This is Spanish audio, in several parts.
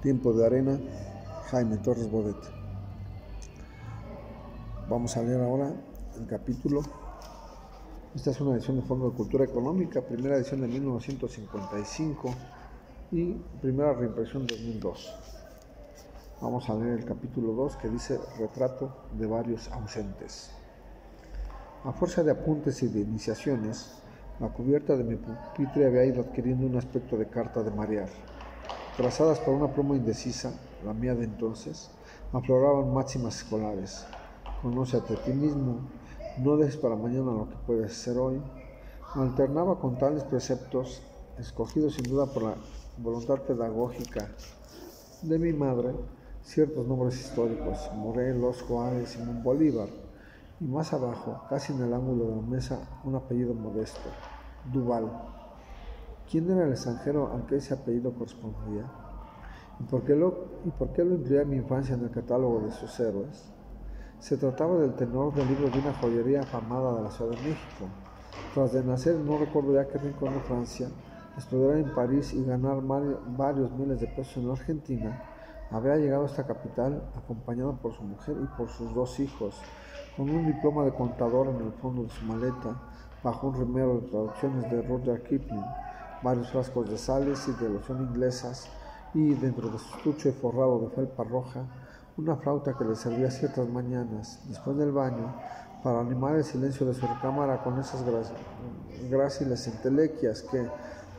Tiempo de arena, Jaime Torres Bodet. Vamos a leer ahora el capítulo. Esta es una edición de Fondo de Cultura Económica, primera edición de 1955 y primera reimpresión de 2002. Vamos a leer el capítulo 2 que dice Retrato de varios ausentes. A fuerza de apuntes y de iniciaciones, la cubierta de mi pupitre había ido adquiriendo un aspecto de carta de marear. Trazadas por una pluma indecisa, la mía de entonces, afloraban máximas escolares. Conócete a ti mismo, no dejes para mañana lo que puedes ser hoy. Alternaba con tales preceptos, escogidos sin duda por la voluntad pedagógica de mi madre, ciertos nombres históricos, Morelos, Juárez, Simón Bolívar, y más abajo, casi en el ángulo de la mesa, un apellido modesto, Duval. ¿Quién era el extranjero al que ese apellido correspondía? ¿Y por qué lo incluía mi infancia en el catálogo de sus héroes? Se trataba del tenor del libro de una joyería afamada de la Ciudad de México. Tras de nacer, no recuerdo ya qué rincón de Francia, estudiar en París y ganar varios miles de pesos en Argentina, había llegado a esta capital acompañado por su mujer y por sus dos hijos, con un diploma de contador en el fondo de su maleta, bajo un remero de traducciones de Rudyard Kipling, varios frascos de sales y de loción inglesas, y dentro de su estuche forrado de felpa roja, una flauta que le servía ciertas mañanas, después del baño, para animar el silencio de su recámara con esas gráciles entelequias que,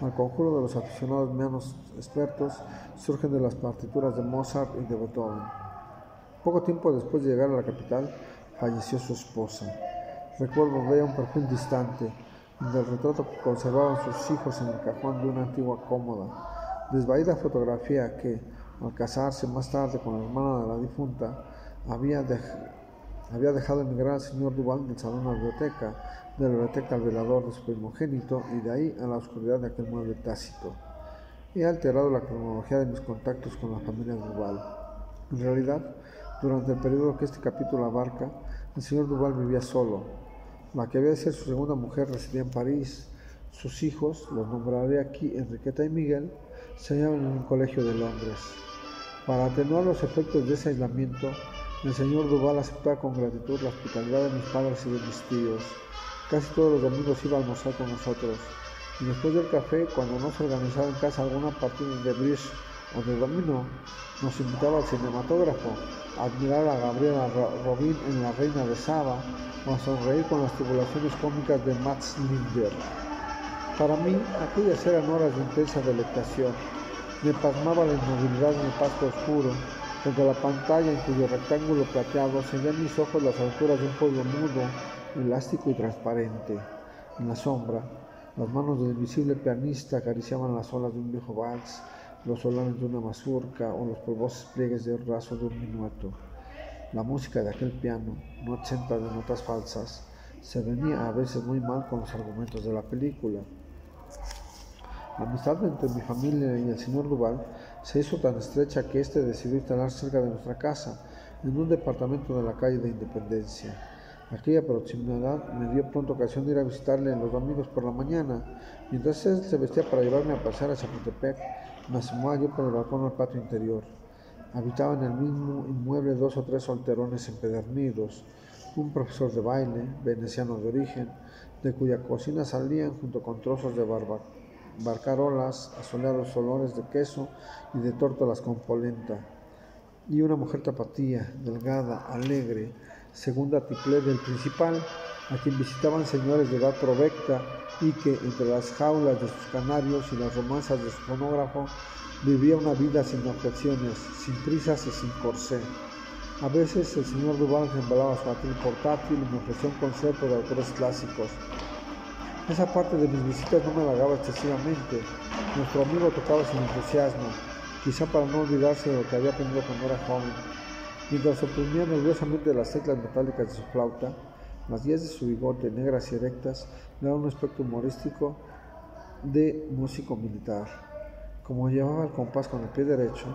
al conjuro de los aficionados menos expertos, surgen de las partituras de Mozart y de Beethoven. Poco tiempo después de llegar a la capital, falleció su esposa. Recuerdo de ella un perfil distante, donde el retrato que conservaban sus hijos en el cajón de una antigua cómoda. Desvaída fotografía que, al casarse más tarde con la hermana de la difunta, había dejado emigrar al señor Duval del salón a la biblioteca, de la biblioteca al velador de su primogénito y de ahí a la oscuridad de aquel mueble tácito. He alterado la cronología de mis contactos con la familia Duval. En realidad, durante el periodo que este capítulo abarca, el señor Duval vivía solo. La que había de ser su segunda mujer residía en París. Sus hijos, los nombraré aquí Enriqueta y Miguel, se hallaban en un colegio de Londres. Para atenuar los efectos de ese aislamiento, el señor Duval aceptaba con gratitud la hospitalidad de mis padres y de mis tíos. Casi todos los domingos iba a almorzar con nosotros, y después del café, cuando no se organizaba en casa alguna partida de bridge o de dominó, nos invitaba al cinematógrafo, a admirar a Gabriela Robin en La Reina de Saba, o a sonreír con las tribulaciones cómicas de Max Linder. Para mí, aquellas eran horas de intensa delectación. Me pasmaba la inmovilidad en el pasto oscuro, frente a la pantalla en cuyo rectángulo plateado seguían mis ojos las alturas de un pueblo mudo, elástico y transparente. En la sombra, las manos del invisible pianista acariciaban las olas de un viejo vals, los solares de una mazurca o los polvosos pliegues de raso de un minueto. La música de aquel piano, no exenta de notas falsas, se venía a veces muy mal con los argumentos de la película. La amistad entre mi familia y el señor Duval se hizo tan estrecha que éste decidió instalarse cerca de nuestra casa, en un departamento de la calle de Independencia. Aquella proximidad me dio pronto ocasión de ir a visitarle los domingos por la mañana. Mientras él se vestía para llevarme a pasear a Chapultepec, me asomaba yo por el balcón al patio interior. Habitaban en el mismo inmueble 2 o 3 solterones empedernidos, un profesor de baile, veneciano de origen, de cuya cocina salían, junto con trozos de barcarolas, asoleados olores de queso y de tórtolas con polenta, y una mujer tapatía, delgada, alegre, segunda tiplé del principal, a quien visitaban señores de edad provecta y que, entre las jaulas de sus canarios y las romanzas de su fonógrafo, vivía una vida sin objeciones, sin prisas y sin corsé. A veces el señor Duval embalaba su atril portátil y me ofrecía un concierto de autores clásicos. Esa parte de mis visitas no me halagaba excesivamente. Nuestro amigo tocaba sin entusiasmo, quizá para no olvidarse de lo que había aprendido cuando era joven. Mientras oprimía nerviosamente las teclas metálicas de su flauta, las guías de su bigote, negras y erectas, le daban un aspecto humorístico de músico militar. Como llevaba el compás con el pie derecho,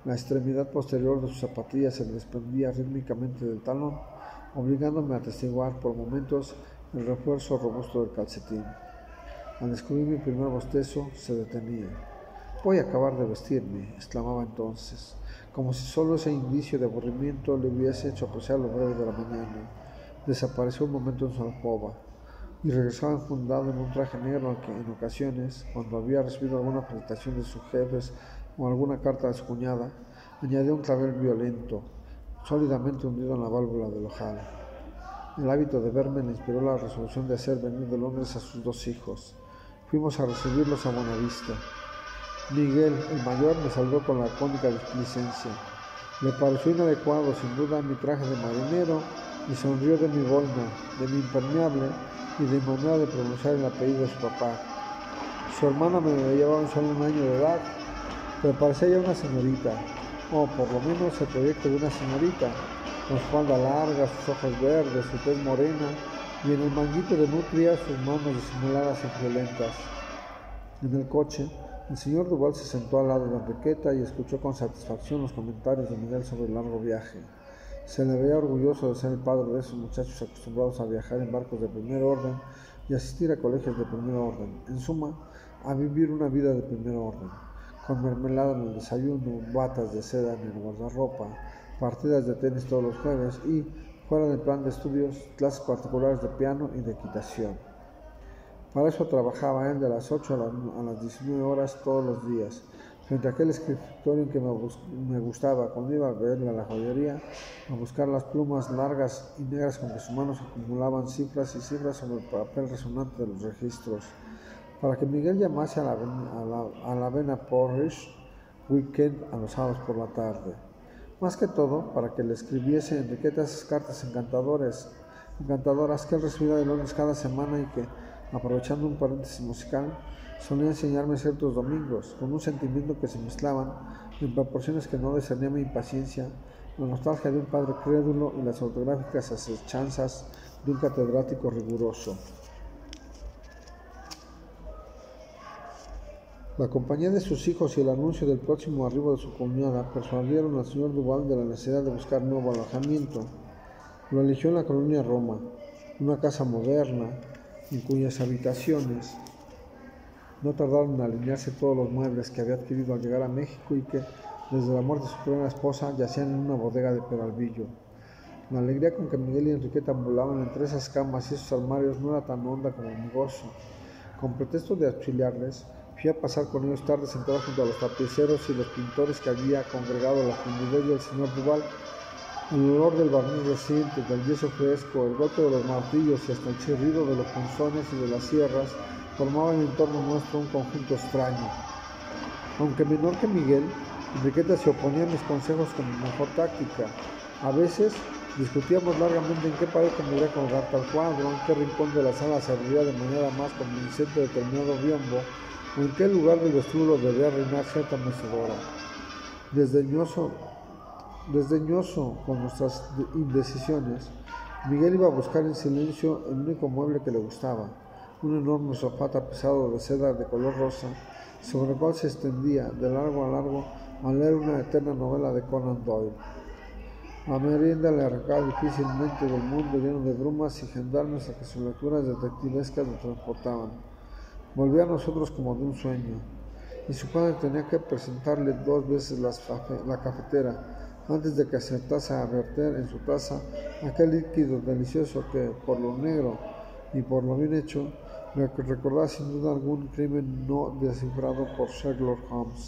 la extremidad posterior de sus zapatillas se le desprendía rítmicamente del talón, obligándome a atestiguar por momentos el refuerzo robusto del calcetín. Al descubrir mi primer bostezo, se detenía. «Voy a acabar de vestirme», exclamaba entonces, como si solo ese indicio de aburrimiento le hubiese hecho apreciar lo breve de la mañana. Desapareció un momento en su alcoba y regresaba enfundado en un traje negro al que, en ocasiones, cuando había recibido alguna felicitación de sus jefes o alguna carta de su cuñada, añadía un clavel violento, sólidamente hundido en la válvula del ojal. El hábito de verme le inspiró la resolución de hacer venir de Londres a sus 2 hijos. Fuimos a recibirlos a Buenavista. Miguel, el mayor, me saludó con lacónica displicencia. Le pareció inadecuado, sin duda, mi traje de marinero y sonrió de mi boina, de mi impermeable y de mi manera de pronunciar el apellido de su papá. Su hermana me llevaba solo 1 año de edad, pero parecía ya una señorita, o por lo menos el proyecto de una señorita, con su falda larga, sus ojos verdes, su tez morena y en el manguito de nutria sus manos disimuladas y violentas. En el coche, el señor Duval se sentó al lado de Enriqueta y escuchó con satisfacción los comentarios de Miguel sobre el largo viaje. Se le veía orgulloso de ser el padre de esos muchachos acostumbrados a viajar en barcos de primer orden y asistir a colegios de primer orden. En suma, a vivir una vida de primer orden, con mermelada en el desayuno, batas de seda en el guardarropa, partidas de tenis todos los jueves y, fuera del plan de estudios, clases particulares de piano y de equitación. Para eso trabajaba él de las 8 a las 19 horas todos los días, frente a aquel escritorio en que me gustaba, cuando iba a verle a la joyería, a buscar las plumas largas y negras con que sus manos acumulaban cifras y cifras sobre el papel resonante de los registros, para que Miguel llamase a la avena Porridge Weekend a los sábados por la tarde. Más que todo, para que le escribiese a Enriqueta esas cartas encantadoras que él recibía de Londres cada semana y que, aprovechando un paréntesis musical, solía enseñarme ciertos domingos, con un sentimiento que se mezclaban en proporciones que no discernía mi impaciencia, la nostalgia de un padre crédulo y las autográficas asechanzas de un catedrático riguroso. La compañía de sus hijos y el anuncio del próximo arribo de su cuñada persuadieron al señor Duval de la necesidad de buscar nuevo alojamiento. Lo eligió en la colonia Roma, una casa moderna, en cuyas habitaciones no tardaron en alinearse todos los muebles que había adquirido al llegar a México y que, desde la muerte de su primera esposa, yacían en una bodega de Peralvillo. La alegría con que Miguel y Enriqueta ambulaban entre esas camas y esos armarios no era tan honda como mi gozo. Con pretexto de auxiliarles, fui a pasar con ellos tardes sentado junto a los tapiceros y los pintores que había congregado la timidez del señor Duval. El olor del barniz reciente, del yeso fresco, el golpe de los martillos y hasta el chirrido de los punzones y de las sierras formaban en torno nuestro un conjunto extraño. Aunque menor que Miguel, Enriqueta se oponía a mis consejos con mejor táctica. A veces discutíamos largamente en qué pared convendría colgar tal cuadro, en qué rincón de la sala se abriría de manera más convincente determinado biombo, o en qué lugar del vestíbulo debía reinar cierta mecedora. Desdeñoso con nuestras indecisiones, Miguel iba a buscar en silencio el único mueble que le gustaba, un enorme sofá tapizado de seda de color rosa, sobre el cual se extendía de largo a largo a leer una eterna novela de Conan Doyle. La merienda le arrancaba difícilmente del mundo lleno de brumas y gendarmes a que sus lecturas detectivescas lo transportaban. Volvía a nosotros como de un sueño, y su padre tenía que presentarle 2 veces la cafetera, antes de que acertase a verter en su taza aquel líquido delicioso que, por lo negro y por lo bien hecho, le recordaba sin duda algún crimen no descifrado por Sherlock Holmes.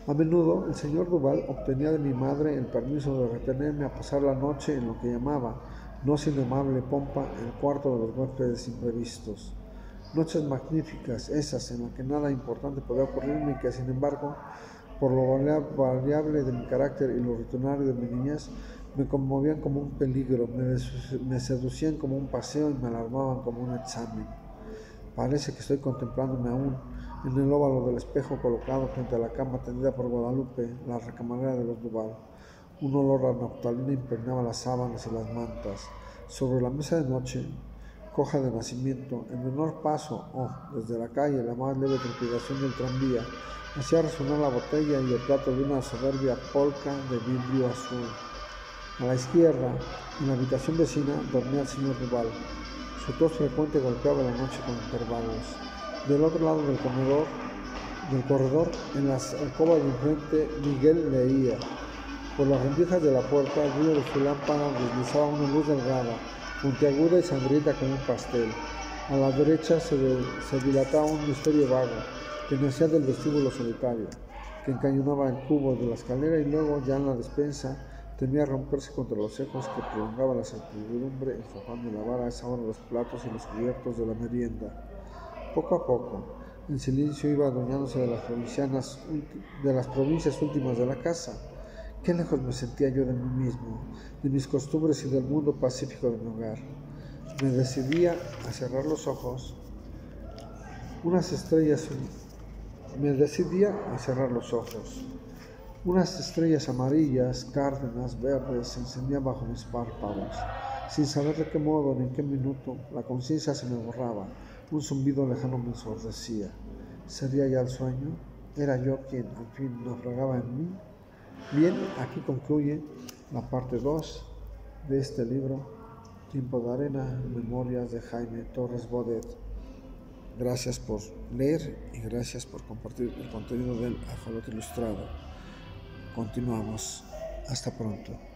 A menudo el señor Duval obtenía de mi madre el permiso de retenerme a pasar la noche en lo que llamaba, no sin amable pompa, el cuarto de los huéspedes imprevistos. Noches magníficas, esas en las que nada importante podía ocurrirme y que, sin embargo, por lo variable de mi carácter y lo rutinario de mi niñez, me conmovían como un peligro, me seducían como un paseo y me alarmaban como un examen. Parece que estoy contemplándome aún en el óvalo del espejo colocado frente a la cama tendida por Guadalupe, la recamarera de los Duval. Un olor a naftalina impregnaba las sábanas y las mantas. Sobre la mesa de noche, coja de nacimiento, el menor paso desde la calle, la más leve trepidación del tranvía, hacía resonar la botella y el plato de una soberbia polca de vidrio azul. A la izquierda, en la habitación vecina, dormía el señor Duval. Su tos frecuente golpeaba la noche con intervalos. Del otro lado del comedor, del corredor, en las alcobas de enfrente, Miguel leía. Por las rendijas de la puerta, el brillo de su lámpara deslizaba una luz delgada, puntiaguda y sangrienta como un pastel. A la derecha se dilataba un misterio vago, que nacía del vestíbulo solitario, que encañonaba el cubo de la escalera y luego, ya en la despensa, temía romperse contra los ecos que prolongaba la servidumbre, enfocando en la vara a esa hora los platos y los cubiertos de la merienda. Poco a poco, el silencio iba adueñándose de las provincias últimas de la casa. Qué lejos me sentía yo de mí mismo, de mis costumbres y del mundo pacífico de mi hogar. Me decidía a cerrar los ojos. Unas estrellas amarillas, cárdenas, verdes se encendían bajo mis párpados. Sin saber de qué modo ni en qué minuto, la conciencia se me borraba. Un zumbido lejano me ensordecía. ¿Sería ya el sueño? ¿Era yo quien al fin naufragaba en mí? Bien, aquí concluye la parte 2 de este libro, Tiempo de Arena, Memorias de Jaime Torres Bodet. Gracias por leer y gracias por compartir el contenido del Ajolote Ilustrado. Continuamos. Hasta pronto.